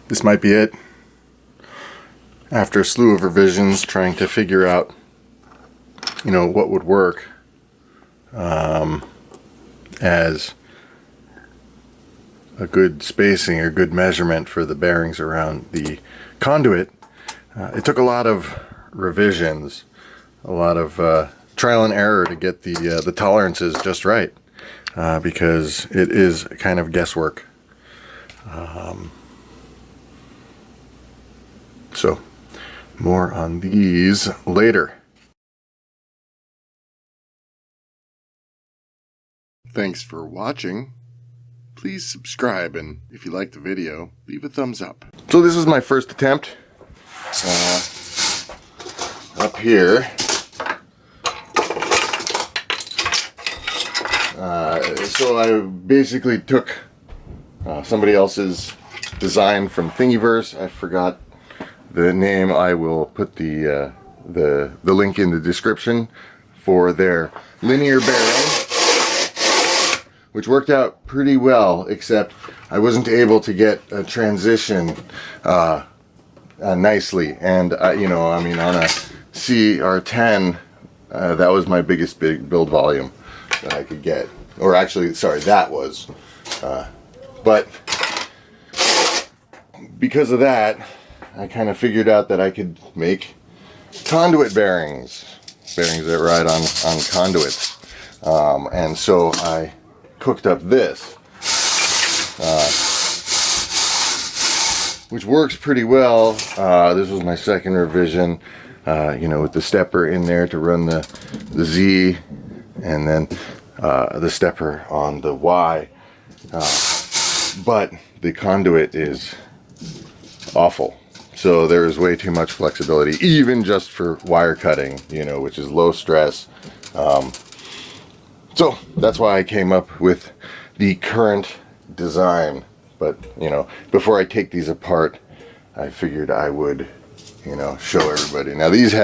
this might be it. After a slew of revisions, trying to figure out, you know, what would work as a good spacing or good measurement for the bearings around the conduit. It took a lot of revisions, a lot of trial and error to get the tolerances just right, because it is kind of guesswork. So more on these later. Thanks for watching. Please subscribe, and if you liked the video, leave a thumbs up. So this is my first attempt up here. So I basically took somebody else's design from Thingiverse. I forgot the name. I will put the link in the description for their linear bearing, which worked out pretty well, except I wasn't able to get a transition nicely. And you know, I mean, on a CR10, that was my biggest build volume that I could get. Or actually, sorry, that was. But because of that, I kind of figured out that I could make conduit bearings that ride on conduits. And so I cooked up this, which works pretty well. This was my second revision, you know, with the stepper in there to run the Z, and then the stepper on the Y. But the conduit is awful. So there is way too much flexibility, even just for wire cutting, you know, which is low stress. So that's why I came up with the current design. But, you know, before I take these apart, I figured I would, you know, show everybody. Now these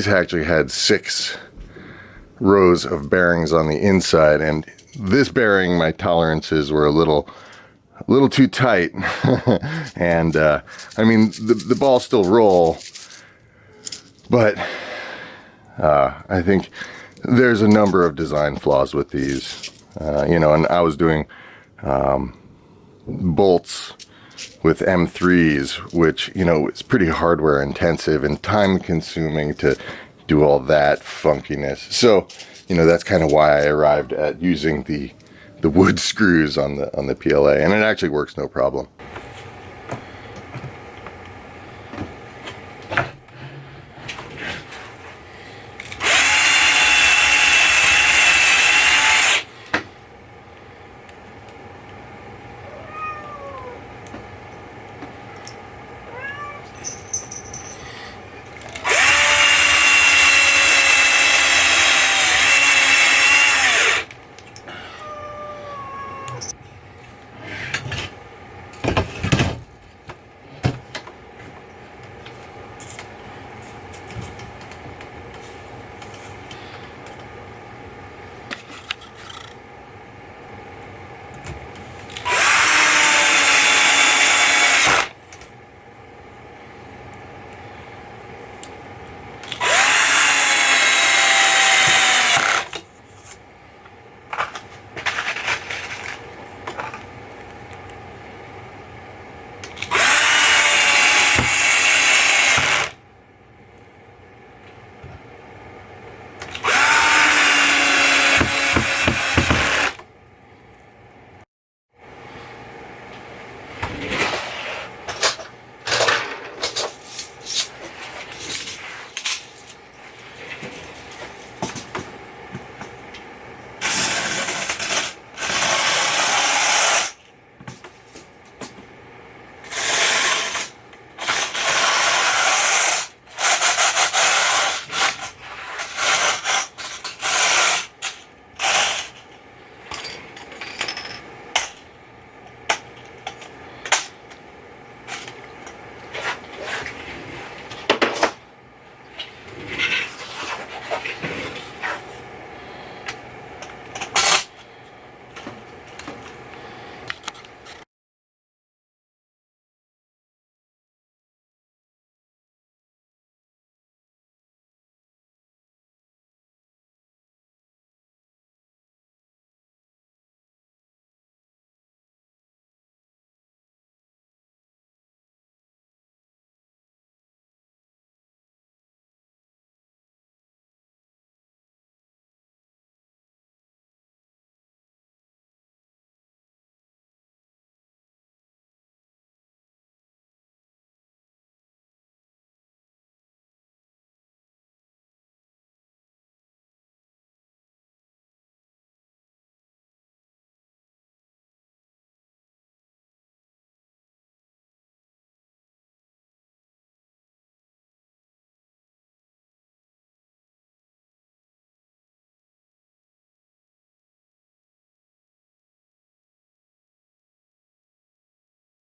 actually had 6 rows of bearings on the inside, and this bearing, my tolerances were a little too tight. And I mean, the balls still roll, but I think there's a number of design flaws with these, you know, and I was doing bolts with M3s, which, you know, it's pretty hardware intensive and time consuming to do all that funkiness. So, you know, that's kind of why I arrived at using the wood screws on the PLA, and it actually works no problem.